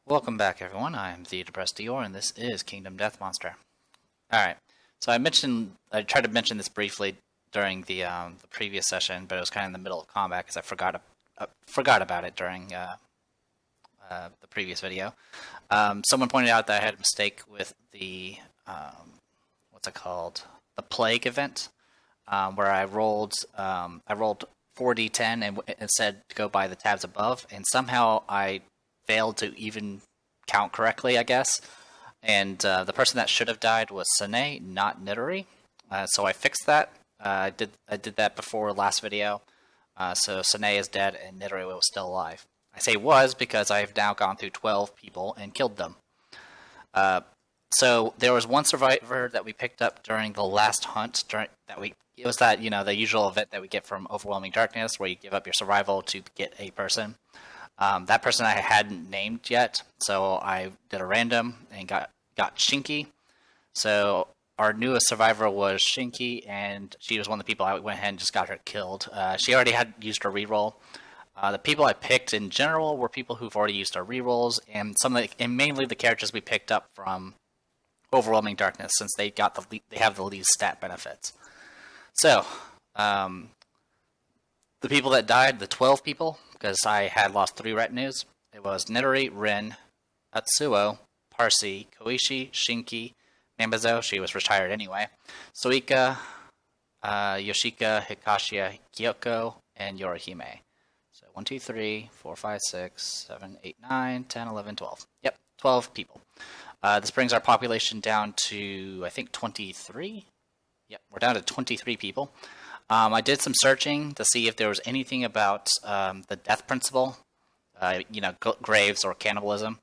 Welcome back, everyone. I am the Depressed Dior, and this is Kingdom Death Monster. Alright, so I tried to mention this briefly during the previous session, but it was kind of in the middle of combat because I forgot about it during the previous video. Someone pointed out that I had a mistake with the, what's it called? The Plague event, where I rolled 4d10 and said to go by the tabs above, and somehow I failed to even count correctly, I guess. And the person that should have died was Sane, not Nidori. So I fixed that. I did that before last video. So Sane is dead and Nidori was still alive. I say was because I've now gone through 12 people and killed them. So there was one survivor that we picked up during the last hunt. It was that, the usual event that we get from Overwhelming Darkness, where you give up your survival to get a person. That person I hadn't named yet, so I did a random and got Shinky. So our newest survivor was Shinky, and she was one of the people I went ahead and just got her killed. She already had used her reroll. The people I picked in general were people who've already used our rerolls, and mainly the characters we picked up from Overwhelming Darkness, since they have the least stat benefits. So, the people that died, the 12 people, because I had lost 3 retinues, it was Nidori, Rin, Atsuo, Parsi, Koishi, Shinki, Nambazo, she was retired anyway, Suika, Yoshika, Hikashia, Kyoko, and Yorihime. So 1, 2, 3, 4, 5, 6, 7, 8, 9, 10, 11, 12. Yep, 12 people. This brings our population down to, I think, 23? Yep, we're down to 23 people. I did some searching to see if there was anything about the death principle, graves or cannibalism,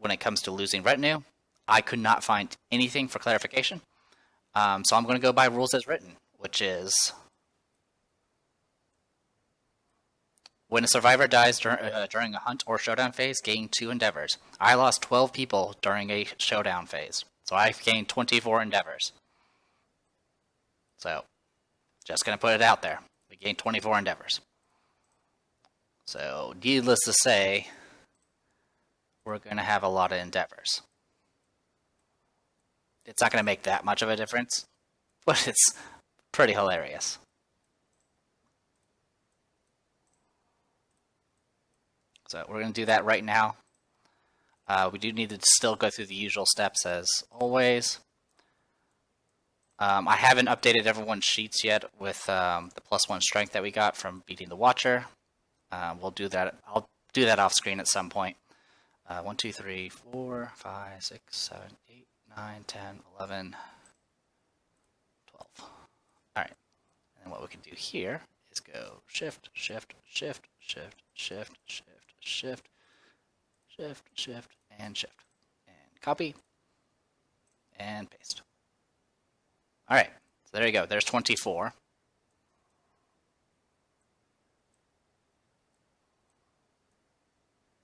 when it comes to losing retinue. I could not find anything for clarification, so I'm going to go by rules as written, which is when a survivor dies during a hunt or showdown phase, gain 2 endeavors. I lost 12 people during a showdown phase, so I gained 24 endeavors. So, just going to put it out there. We gained 24 endeavors. So, needless to say, we're going to have a lot of endeavors. It's not going to make that much of a difference, but it's pretty hilarious. So, we're going to do that right now. We do need to still go through the usual steps as always. I haven't updated everyone's sheets yet with the +1 strength that we got from beating the Watcher. We'll do that. I'll do that off screen at some point. 1, 2, 3, 4, 5, 6, 7, 8, 9, 10, 11, 12. Alright. And what we can do here is go shift, shift, shift, shift, shift, shift, shift, shift, shift, and shift. And copy. And paste. Alright, so there you go. There's 24.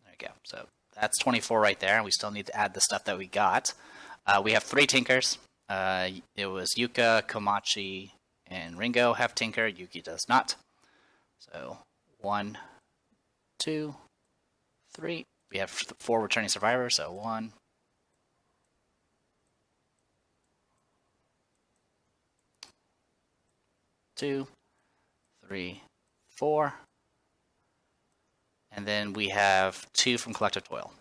There you go. So that's 24 right there. We still need to add the stuff that we got. We have 3 Tinkers. It was Yuka, Komachi, and Ringo have Tinker. Yuki does not. So 1, 2, 3. We have 4 returning survivors, so 1, 2, 3, 4, and then we have 2 from Collective Toil.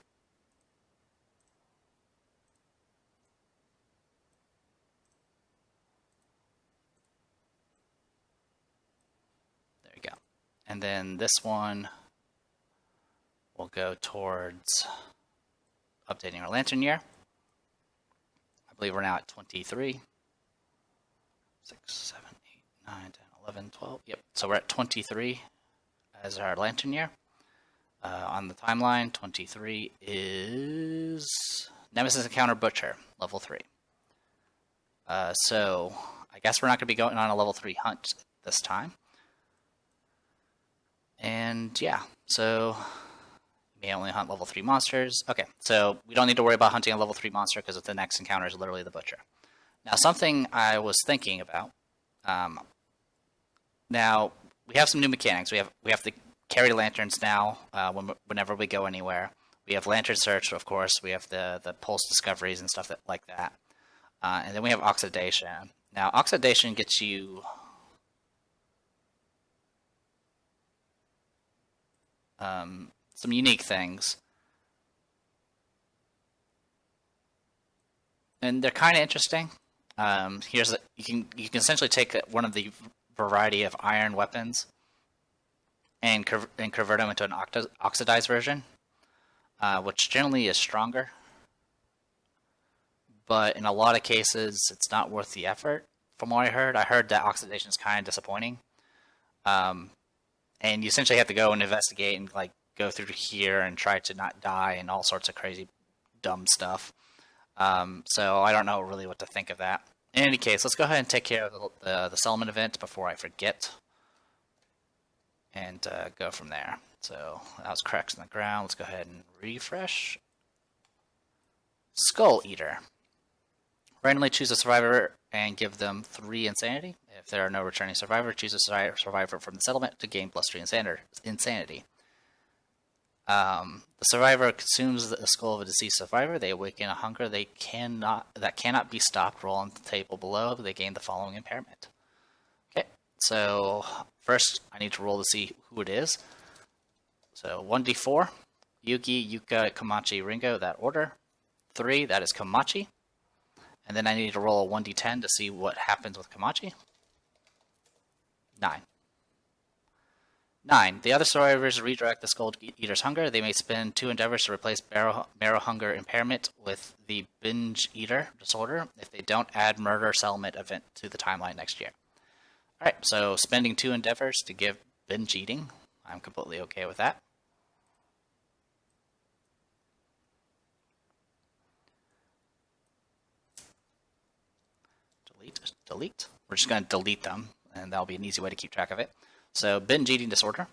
There you go. And then this one will go towards updating our lantern year. I believe we're now at 23. 6, 7, 8, 9, 10, 11, 12. Yep, so we're at 23 as our lantern year. On the timeline, 23 is Nemesis Encounter Butcher, level 3. So I guess we're not going to be going on a level 3 hunt this time. And yeah, so you may only hunt level 3 monsters. Okay, so we don't need to worry about hunting a level 3 monster because the next encounter is literally the Butcher. Now, something I was thinking about. Now, we have some new mechanics. We have to carry lanterns now whenever we go anywhere. We have Lantern Search, of course. We have the pulse discoveries and stuff like that. And then we have Oxidation. Now, Oxidation gets you some unique things. And they're kind of interesting. You can essentially take one of the variety of iron weapons and convert them into an oxidized version, which generally is stronger. But in a lot of cases, it's not worth the effort. From what I heard that oxidation is kind of disappointing. And you essentially have to go and investigate and like go through here and try to not die and all sorts of crazy, dumb stuff. So I don't know really what to think of that. In any case, let's go ahead and take care of the settlement event before I forget, and go from there. So that was cracks in the ground. Let's go ahead and refresh. Skull Eater. Randomly choose a survivor and give them 3 insanity. If there are no returning survivors, choose a survivor from the settlement to gain +3 insanity. The survivor consumes the skull of a deceased survivor. They awaken a hunger that cannot be stopped. Roll on the table below. They gain the following impairment. Okay, so first I need to roll to see who it is. So 1d4, Yugi, Yuka, Komachi, Ringo, that order. 3, that is Komachi. And then I need to roll a 1d10 to see what happens with Komachi. 9. 9. The other survivors redirect the Skull Eater's hunger. They may spend 2 endeavors to replace marrow hunger impairment with the Binge Eater disorder if they don't add murder settlement event to the timeline next year. Alright, so spending 2 endeavors to give binge eating. I'm completely okay with that. Delete. We're just going to delete them, and that'll be an easy way to keep track of it. So, binge eating disorder.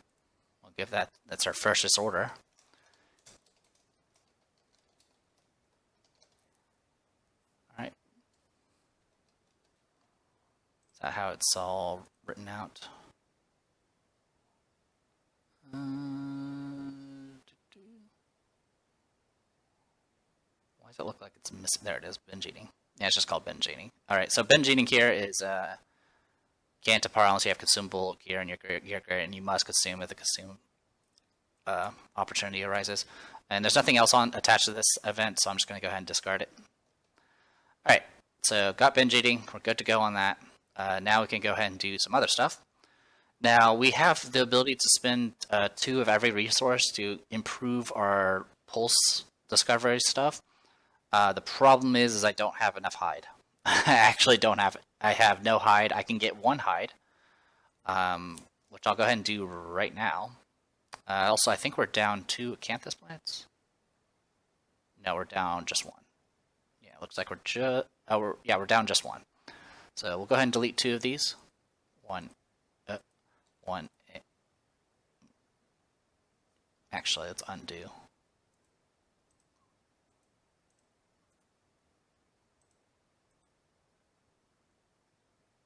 We'll give that's our first disorder. Alright. Is that how it's all written out? Why does it look like it's missing? There it is, binge eating. Yeah, it's just called binge eating. Alright, so binge eating here is can't depart unless you have consumable gear in your gear, and you must consume if the consume opportunity arises. And there's nothing else attached to this event, so I'm just going to go ahead and discard it. Alright, so got binge eating. We're good to go on that. Now we can go ahead and do some other stuff. Now we have the ability to spend 2 of every resource to improve our pulse discovery stuff. The problem is I don't have enough hide. I actually don't have it. I have no hide. I can get 1 hide, which I'll go ahead and do right now. Also, I think we're down 2 acanthus plants. No, we're down just 1. Yeah, it looks like we're down just 1. So we'll go ahead and delete 2 of these. 1. Actually, let's undo.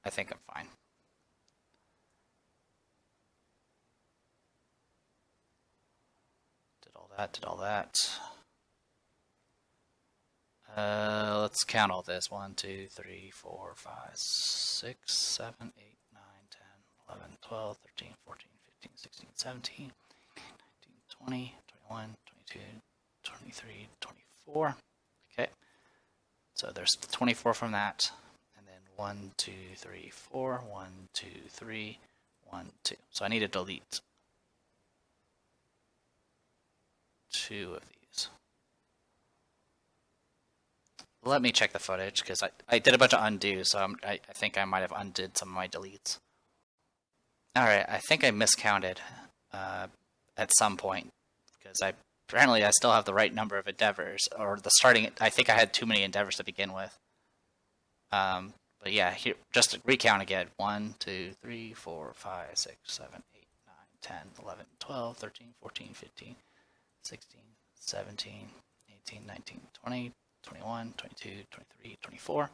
I think I'm fine. Did all that. Let's count all this. 1, 2, 3, 4, 5, 6, 7, 8, 9, 10, 11, 12, 13, 14, 15, 16, 17, 18, 19, 20, 21, 22, 23, 24. Okay. So there's 24 from that. 1, 2, 3, 4, 1, 2, 3, 1, 2. So I need to delete 2 of these. Let me check the footage, because I did a bunch of undo, so I think I might have undid some of my deletes. Alright, I think I miscounted at some point, because apparently I still have the right number of endeavors, or I think I had too many endeavors to begin with. But yeah, here, just to recount again. 1, 2, 3, 4, 5, 6, 7, 8, 9, 10, 11, 12, 13, 14, 15, 16, 17, 18, 19, 20, 21, 22, 23, 24.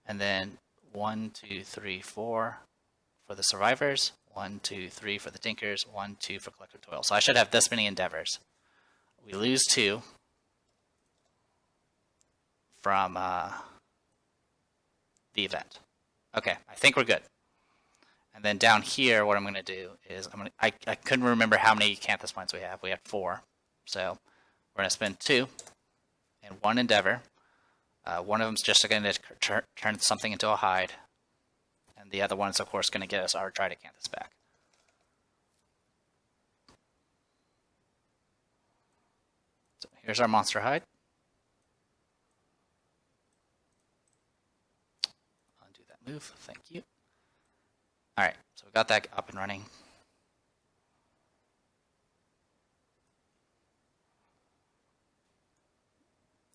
And then 1, 2, 3, 4 for the survivors. 1, 2, 3 for the Tinkers. 1, 2 for Collective Toil. So I should have this many endeavors, we lose 2 from the event. Okay, I think we're good. And then down here, what I'm going to do is I couldn't remember how many Canthus points we have. We have 4. So we're going to spend 2 and 1 endeavor. One of them's just going to turn something into a hide. And the other one's, of course, going to get us our Tridecanthus back. So here's our monster hide. Undo that move. Thank you. Alright, so we got that up and running.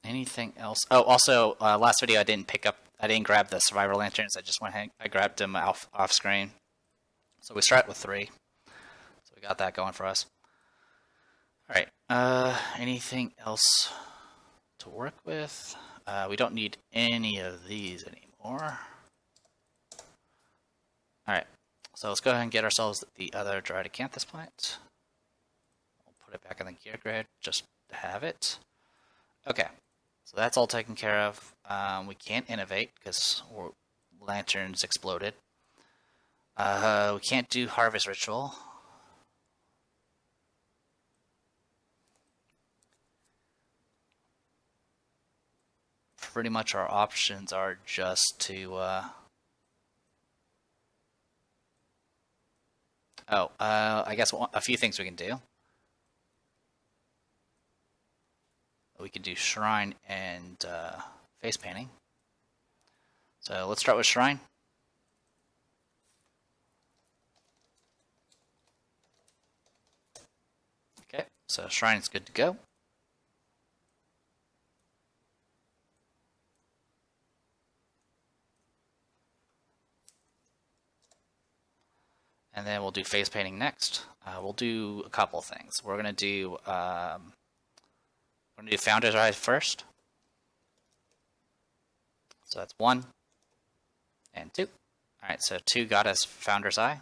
Anything else? Oh, also, last video I didn't grab the survivor lanterns. I just went ahead, I grabbed them off screen. So we start with 3. So we got that going for us. Alright, anything else to work with? We don't need any of these anymore. Alright, so let's go ahead and get ourselves the other Tridecanthus plant. We'll put it back in the gear grid just to have it. Okay, so that's all taken care of. We can't innovate because lanterns exploded. We can't do harvest ritual. Pretty much our options are just to I guess a few things we can do. We can do shrine and face painting. So let's start with shrine. Okay, so shrine is good to go. And then we'll do face painting next. We'll do a couple things. We're gonna do Founder's Eye first. So that's 1 and 2. All right, so 2 got us Founder's Eye.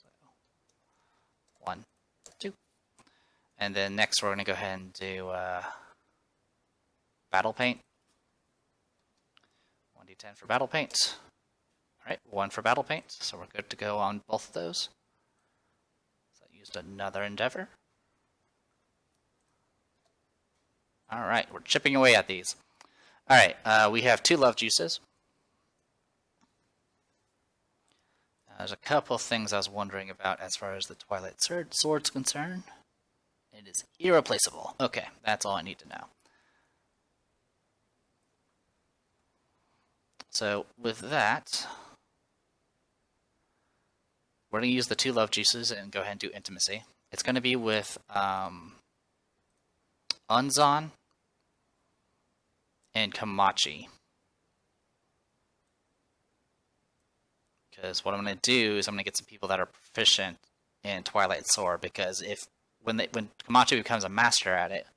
So 1, 2, and then next we're gonna go ahead and do Battle Paint. 1d10 for Battle Paint. Alright, 1 for Battle Paint, so we're good to go on both of those. So I used another endeavor. Alright, we're chipping away at these. Alright, we have 2 love juices. There's a couple things I was wondering about as far as the Twilight Sword's concerned. It is irreplaceable. Okay, that's all I need to know. So with that, we're going to use the 2 love juices and go ahead and do intimacy. It's going to be with Unzon and Komachi. Because what I'm going to do is I'm going to get some people that are proficient in Twilight Sword, because when Komachi becomes a master at it,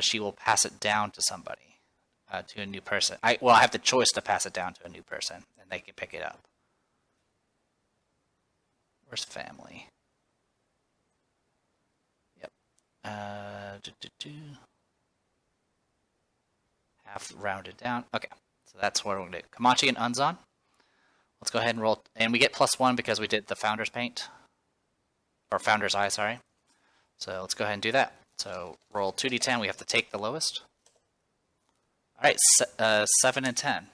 she will pass it down to somebody, to a new person. I have the choice to pass it down to a new person, and they can pick it up. Where's family? Yep. Half rounded down. Okay, so that's what we're going to do. Komachi and Unzon. Let's go ahead and roll. And we get +1 because we did the Founder's Paint. Or Founder's Eye, sorry. So let's go ahead and do that. So roll 2d10. We have to take the lowest. Alright, 7 and 10.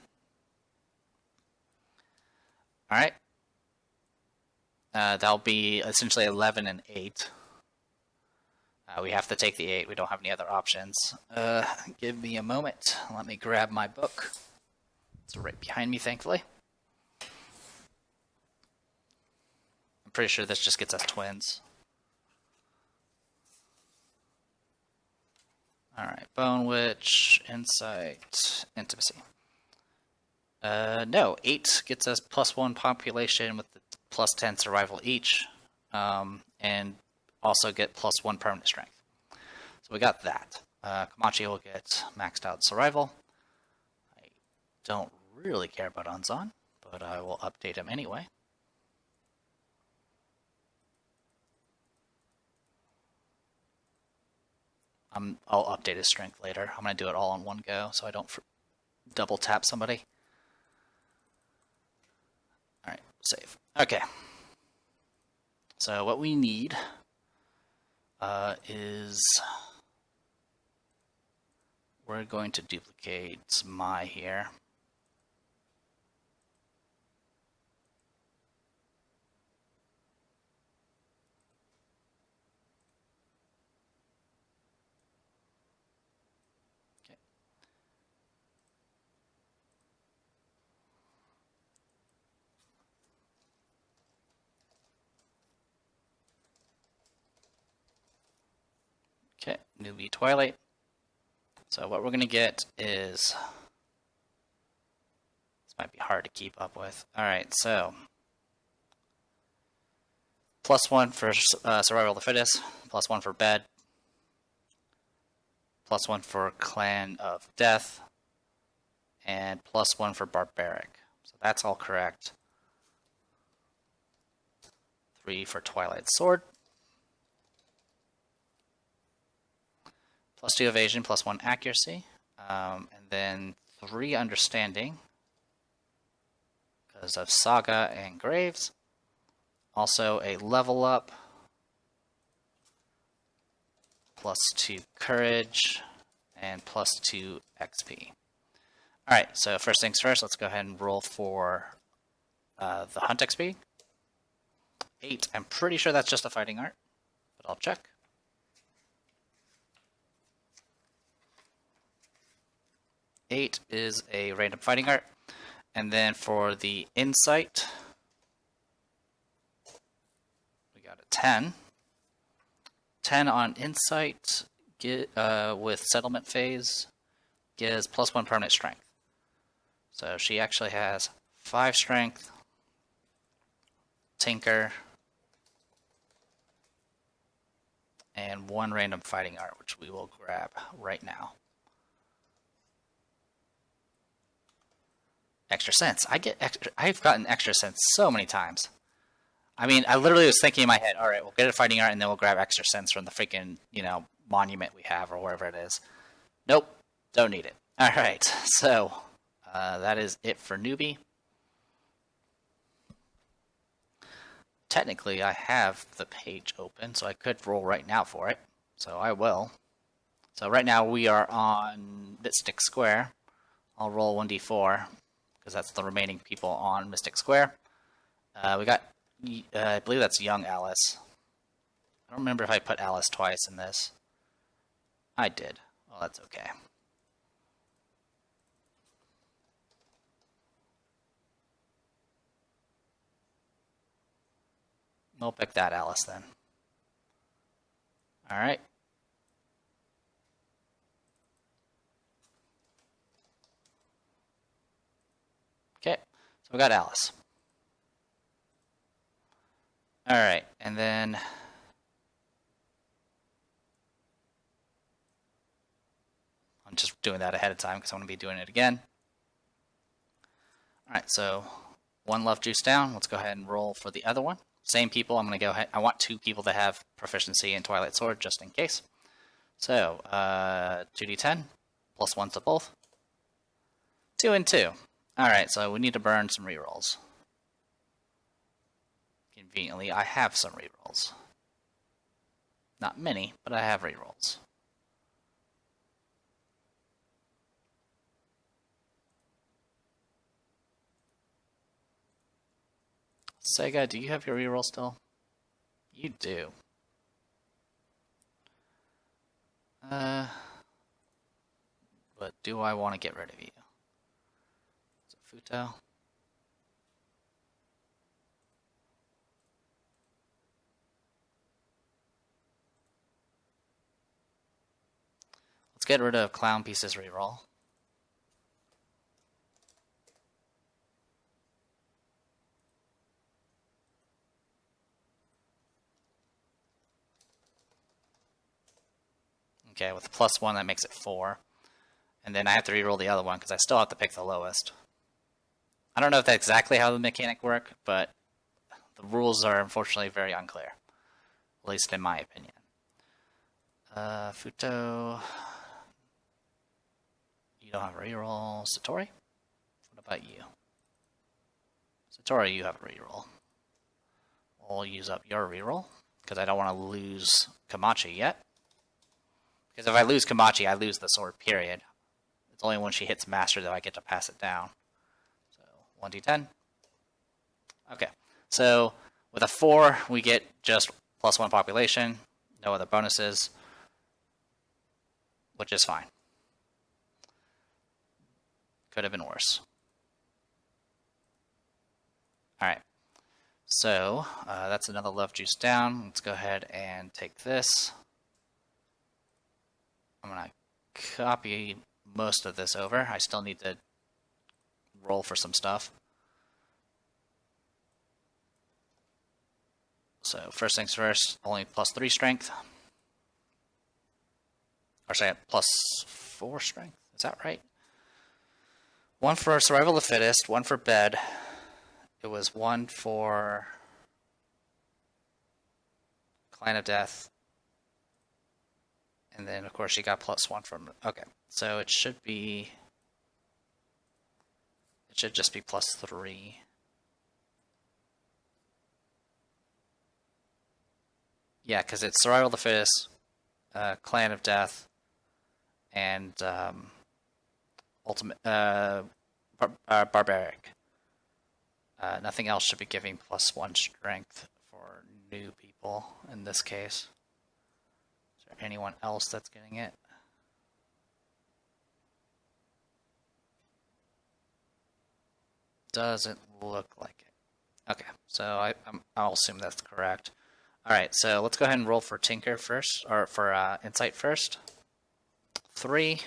Alright. That'll be essentially 11 and 8. We have to take the 8. We don't have any other options. Give me a moment. Let me grab my book. It's right behind me, thankfully. I'm pretty sure this just gets us twins. Alright, Bone Witch, Insight, Intimacy. No, 8 gets us +1 population with the +10 survival each, and also get +1 permanent strength. So we got that. Komachi will get maxed out survival. I don't really care about Unzon, but I will update him anyway. I'll update his strength later. I'm going to do it all in one go so I don't double tap somebody. Alright, save. Okay. So what we need is we're going to duplicate my here. Okay, newbie Twilight. So what we're going to get is, this might be hard to keep up with. Alright, so +1 for Survival of the Fittest, +1 for Bed, +1 for Clan of Death, and +1 for Barbaric. So that's all correct. 3 for Twilight Sword. +2 evasion, +1 accuracy, and then 3 understanding because of Saga and Graves. Also a level up, +2 courage, and +2 XP. Alright, so first things first, let's go ahead and roll for the Hunt XP. 8, I'm pretty sure that's just a fighting art, but I'll check. Eight is a random fighting art. And then for the insight, we got a 10. 10 on insight with settlement phase gives +1 permanent strength. So she actually has 5 strength, tinker, and 1 random fighting art, which we will grab right now. Extra sense. I've gotten extra sense so many times. I mean, I literally was thinking in my head, alright, we'll get a fighting art and then we'll grab extra sense from the freaking, monument we have or wherever it is. Nope, don't need it. Alright, so that is it for newbie. Technically, I have the page open, so I could roll right now for it. So I will. So right now we are on Mystic Square. I'll roll 1d4. Because that's the remaining people on Mystic Square. We got, I believe that's young Alice. I don't remember if I put Alice twice in this. I did. Well, that's okay. We'll pick that Alice then. Alright. Okay, so we got Alice. Alright, and then I'm just doing that ahead of time because I'm going to be doing it again. Alright, so 1 love juice down. Let's go ahead and roll for the other one. Same people, I'm going to go ahead. I want 2 people to have proficiency in Twilight Sword just in case. So, 2d10, +1 to both. 2 and 2. Alright, so we need to burn some rerolls. Conveniently, I have some rerolls. Not many, but I have rerolls. Sega, do you have your reroll still? You do. But do I want to get rid of you? Futo. Let's get rid of Clown Pieces reroll. Okay, with +1 that makes it 4. And then I have to reroll the other one because I still have to pick the lowest. I don't know if that's exactly how the mechanic works, but the rules are unfortunately very unclear. At least in my opinion. Futo. You don't have a reroll. Satori? What about you? Satori, you have a reroll. We'll use up your reroll, because I don't want to lose Komachi yet. Because if I lose Komachi, I lose the sword, period. It's only when she hits Master that I get to pass it down. So, 1d10. Okay, so with a 4, we get just +1 population, no other bonuses, which is fine. Could have been worse. Alright, so that's another love juice down. Let's go ahead and take this. I'm going to copy most of this over. I still need to roll for some stuff. So first things first, only +3 strength. Or say +4 strength. Is that right? 1 for survival of the fittest, 1 for bed. It was 1 for Clan of Death. And then, of course, she got +1 from... Okay, so it should be... It should just be +3. Yeah, because it's Survival of the Fittest, Clan of Death, and Ultimate Barbaric. Nothing else should be giving +1 strength for new people in this case. Is there anyone else that's getting it? Doesn't look like it. Okay, so I'll assume that's correct. Alright, so let's go ahead and roll for Tinker first, or for Insight first. 3.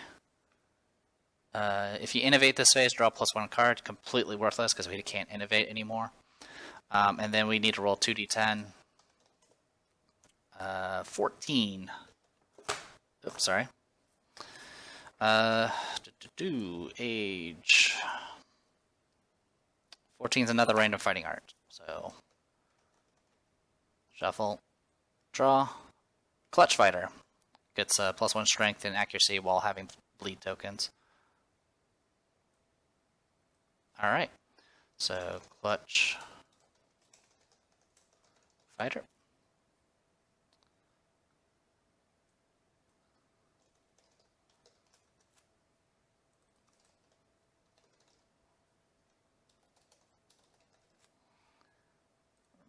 If you innovate this phase, draw +1 card. Completely worthless because we can't innovate anymore. And then we need to roll 2d10. 14. Oops, sorry. Age. 14 is another random fighting art. So, shuffle, draw. Clutch Fighter. Gets +1 strength and accuracy while having bleed tokens. Alright, so Clutch Fighter.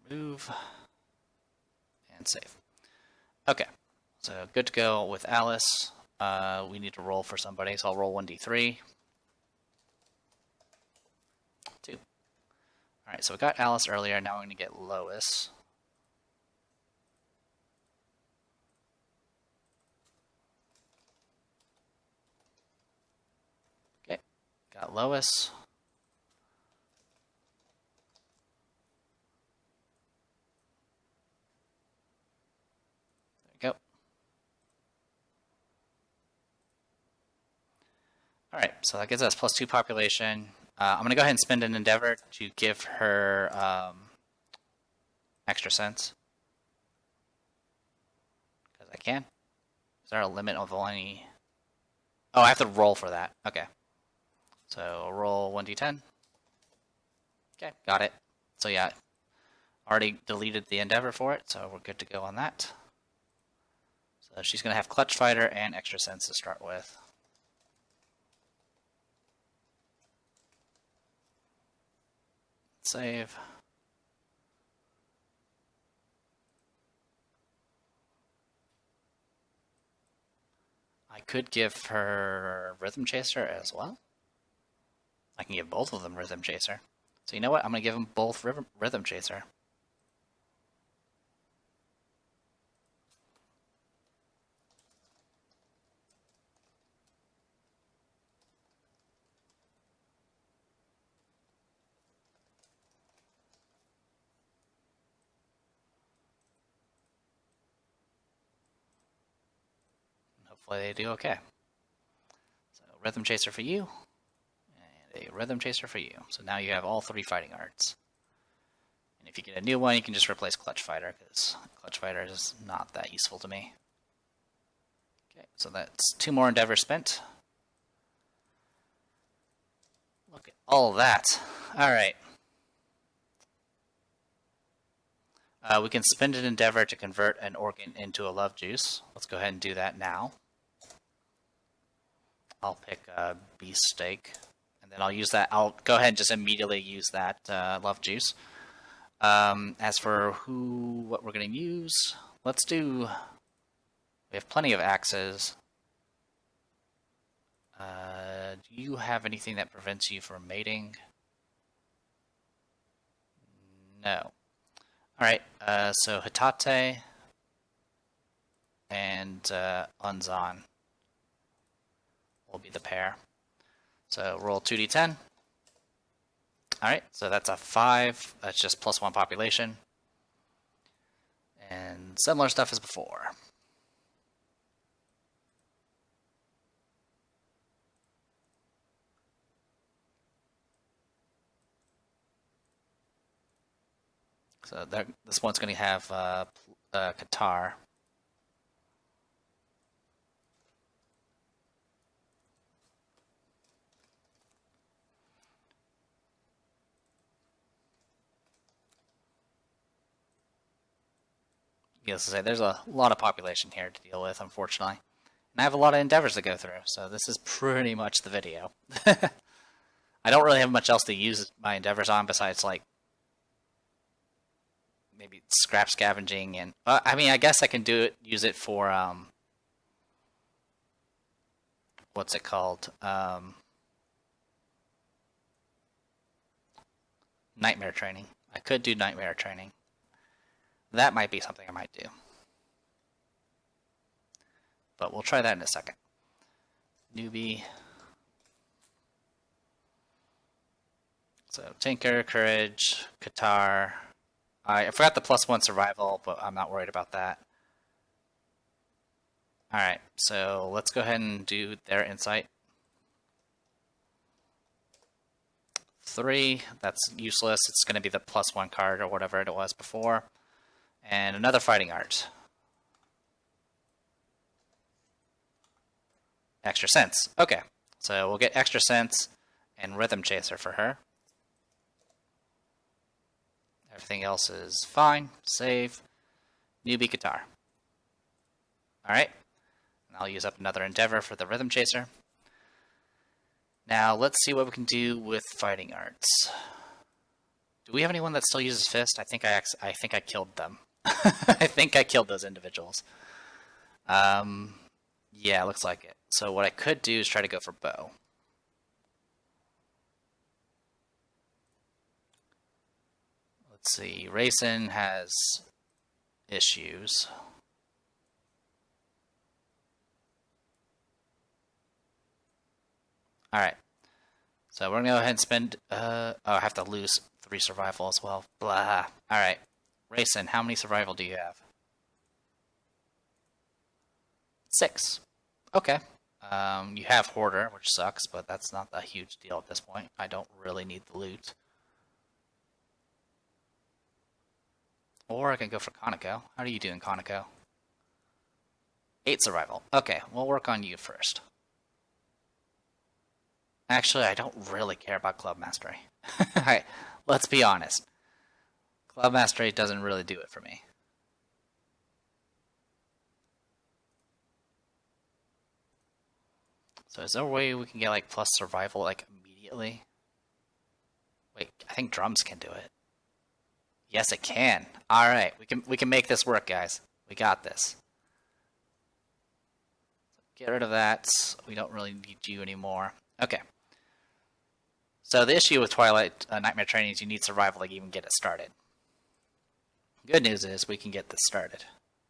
Remove and save. Okay, so good to go with Alice. We need to roll for somebody, so I'll roll 1d3. 2. Alright, so we got Alice earlier, now we're going to get Lois. Okay, got Lois. There we go. Alright, so that gives us +2 population. I'm going to go ahead and spend an endeavor to give her extra sense. Because I can. Is there a limit of any... Oh, I have to roll for that. Okay. So I'll roll 1d10. Okay, got it. So yeah, already deleted the endeavor for it, so we're good to go on that. So she's going to have Clutch Fighter and extra sense to start with. Save. I could give her Rhythm Chaser as well. I can give both of them Rhythm Chaser. So you know what? I'm going to give them both Rhythm Chaser. Hopefully they do okay. So Rhythm Chaser for you, and a Rhythm Chaser for you. So now you have all 3 fighting arts. And if you get a new one, you can just replace Clutch Fighter, because Clutch Fighter is not that useful to me. Okay, so that's 2 more endeavors spent. Look at all of that. Alright. We can spend an endeavor to convert an organ into a love juice. Let's go ahead and do that now. I'll pick a beefsteak, and then I'll use that. I'll go ahead and just immediately use that love juice. As for what we're going to use, let's do. We have plenty of axes. Do you have anything that prevents you from mating? No. Alright, so Hitate and Unzan will be the pair. So roll 2d10. Alright, so that's a 5. That's just +1 population. And similar stuff as before. So this one's going to have Qatar. Needless to say, there's a lot of population here to deal with, unfortunately. And I have a lot of endeavors to go through, so this is pretty much the video. I don't really have much else to use my endeavors on besides, like, maybe scrap scavenging and I mean, I guess I can use it for what's it called, nightmare training. I could do nightmare training. That might be something I might do, but we'll try that in a second. Newbie. So Tinker, Courage, Qatar. I forgot the +1 survival, but I'm not worried about that. Alright, so let's go ahead and do their insight. 3, that's useless. It's going to be the +1 card or whatever it was before. And another fighting art. Extra sense. Okay, so we'll get extra sense and rhythm chaser for her. Everything else is fine. Save. Newbie Qatar. Alright. And I'll use up another endeavor for the rhythm chaser. Now, let's see what we can do with fighting arts. Do we have anyone that still uses fist? I think I killed them. I think I killed those individuals. Yeah, looks like it. So what I could do is try to go for bow. Let's see, Rayson has issues. Alright. So we're going to go ahead and spend... oh, I have to lose 3 survival as well. Blah. Alright. Rayson, how many survival do you have? 6. Okay. You have Hoarder, which sucks, but that's not a huge deal at this point. I don't really need the loot. Or I can go for Konako. How are you doing, Konako? 8 survival. Okay, we'll work on you first. Actually, I don't really care about Club Mastery. Alright, let's be honest. Club Mastery doesn't really do it for me. So is there a way we can get like plus survival like immediately? Wait, I think drums can do it. Yes, it can. All right, we can make this work, guys. We got this. Get rid of that. We don't really need you anymore. Okay. So the issue with Twilight Nightmare Training is you need survival to even get it started. Good news is we can get this started.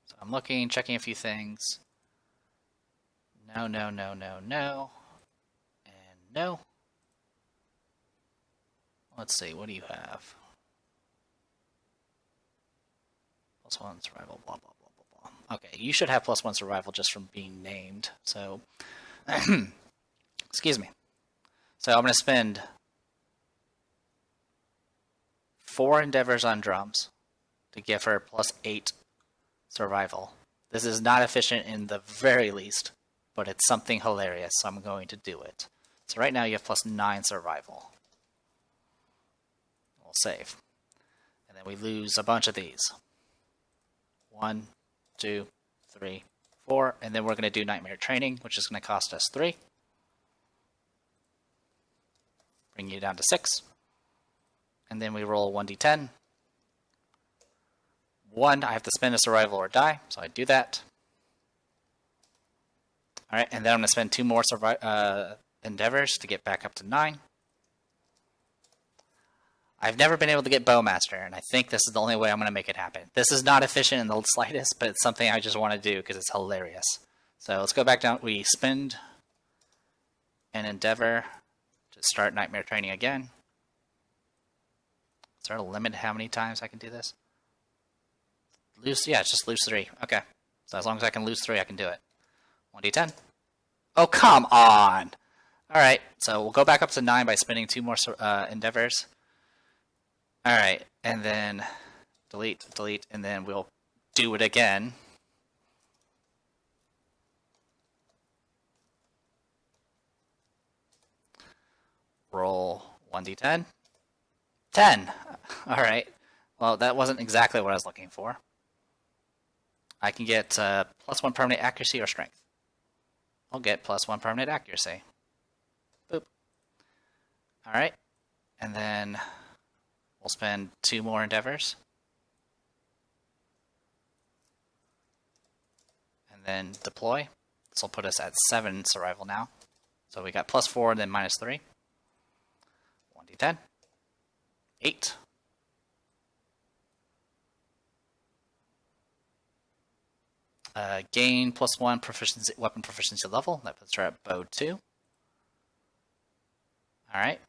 So I'm looking, checking a few things. No, no, no, no, no. And no. Let's see, what do you have? +1 survival, blah, blah, blah, blah, blah. Okay, you should have +1 survival just from being named. So, excuse me. So I'm going to spend 4 endeavors on drums to give her +8 survival. This is not efficient in the very least, but it's something hilarious, so I'm going to do it. So right now you have +9 survival. We'll save. And then we lose a bunch of these. 1, 2, 3, 4, and then we're going to do Nightmare Training, which is going to cost us 3. Bring you down to 6. And then we roll 1d10. 1, I have to spend a survival or die, so I do that. Alright, and then I'm going to spend 2 more endeavors to get back up to 9. I've never been able to get Bowmaster, and I think this is the only way I'm going to make it happen. This is not efficient in the slightest, but it's something I just want to do because it's hilarious. So let's go back down. We spend an endeavor to start Nightmare Training again. Is there a limit how many times I can do this? Yeah, it's just lose 3. Okay. So as long as I can lose 3, I can do it. 1d10. Oh, come on! Alright, so we'll go back up to 9 by spending 2 more endeavors. Alright, and then delete, and then we'll do it again. Roll 1d10. 10! Alright, well that wasn't exactly what I was looking for. I can get +1 permanent accuracy or strength. I'll get +1 permanent accuracy. Boop. Alright, and then we'll spend 2 more endeavors. And then deploy. This will put us at 7 survival now. So we got +4 and then -3. 1d10. 8. Gain +1 proficiency, weapon proficiency level. That puts her at bow 2. Alright.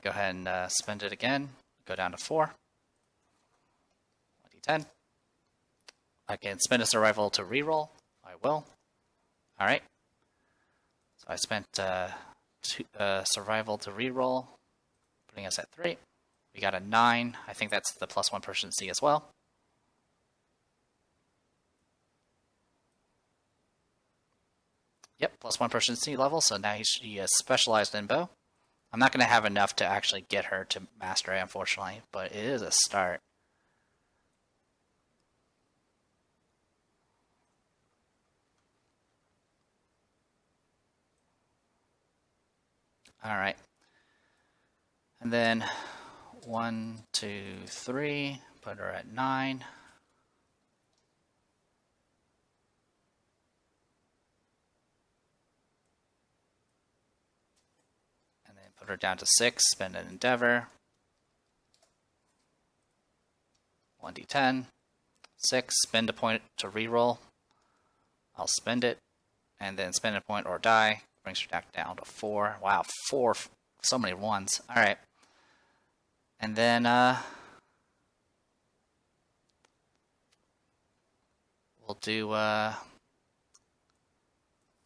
Go ahead and spend it again. Go down to 4. 1d10. I can spend a survival to reroll. I will. Alright. So I spent survival to reroll, putting us at 3. We got a 9. I think that's the +1 proficiency as well. Yep, +1 proficiency level, so now she is specialized in bow. I'm not going to have enough to actually get her to mastery, unfortunately, but it is a start. Alright. And then 1, 2, 3, put her at 9. And then put her down to 6, spend an endeavor. 1d10. 6, spend a point to reroll. I'll spend it, and then spend a point or die. Brings her back down to 4. Wow, 4. So many 1s. Alright. And then, we'll do,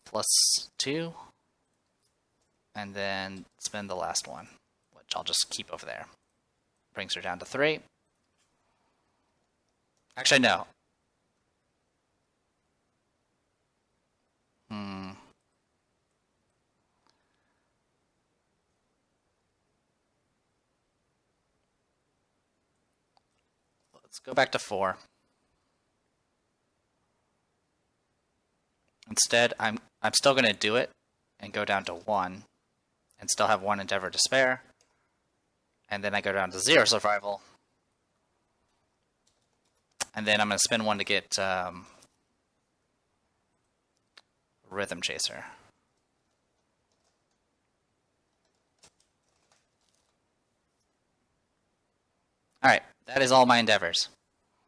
+2. And then spend the last one, which I'll just keep over there. Brings her down to 3. Actually, no. Let's go back to 4. Instead, I'm still going to do it and go down to 1 and still have 1 endeavor to spare. And then I go down to 0 survival. And then I'm going to spend 1 to get Rhythm Chaser. Alright, that is all my endeavors.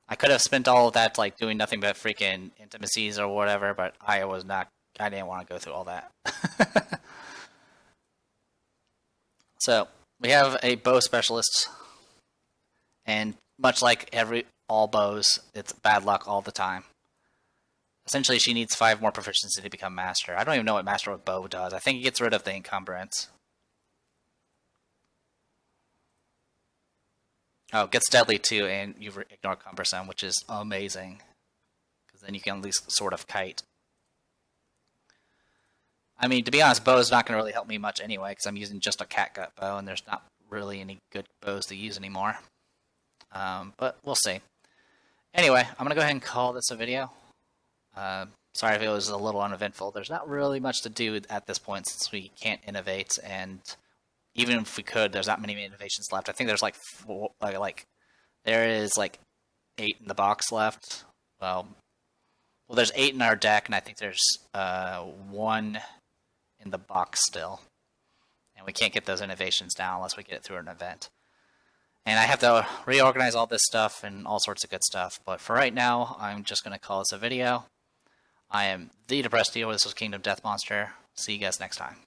I could have spent all of that like doing nothing but freaking intimacies or whatever, but I didn't want to go through all that. So, we have a bow specialist, and much like all bows, it's bad luck all the time. Essentially, she needs 5 more proficiency to become master. I don't even know what master with bow does. I think it gets rid of the encumbrance. Oh, it gets deadly too, and you ignore cumbersome, which is amazing. Because then you can at least sort of kite. I mean, to be honest, bow is not going to really help me much anyway, because I'm using just a catgut bow, and there's not really any good bows to use anymore. But we'll see. Anyway, I'm going to go ahead and call this a video. Sorry if it was a little uneventful. There's not really much to do at this point since we can't innovate, and even if we could, there's not many innovations left. I think there's like there is like 8 in the box left. Well, there's 8 in our deck, and I think there's 1 in the box still. And we can't get those innovations down unless we get it through an event. And I have to reorganize all this stuff and all sorts of good stuff. But for right now, I'm just going to call this a video. I am the Depressed Dealer. This was Kingdom Death Monster. See you guys next time.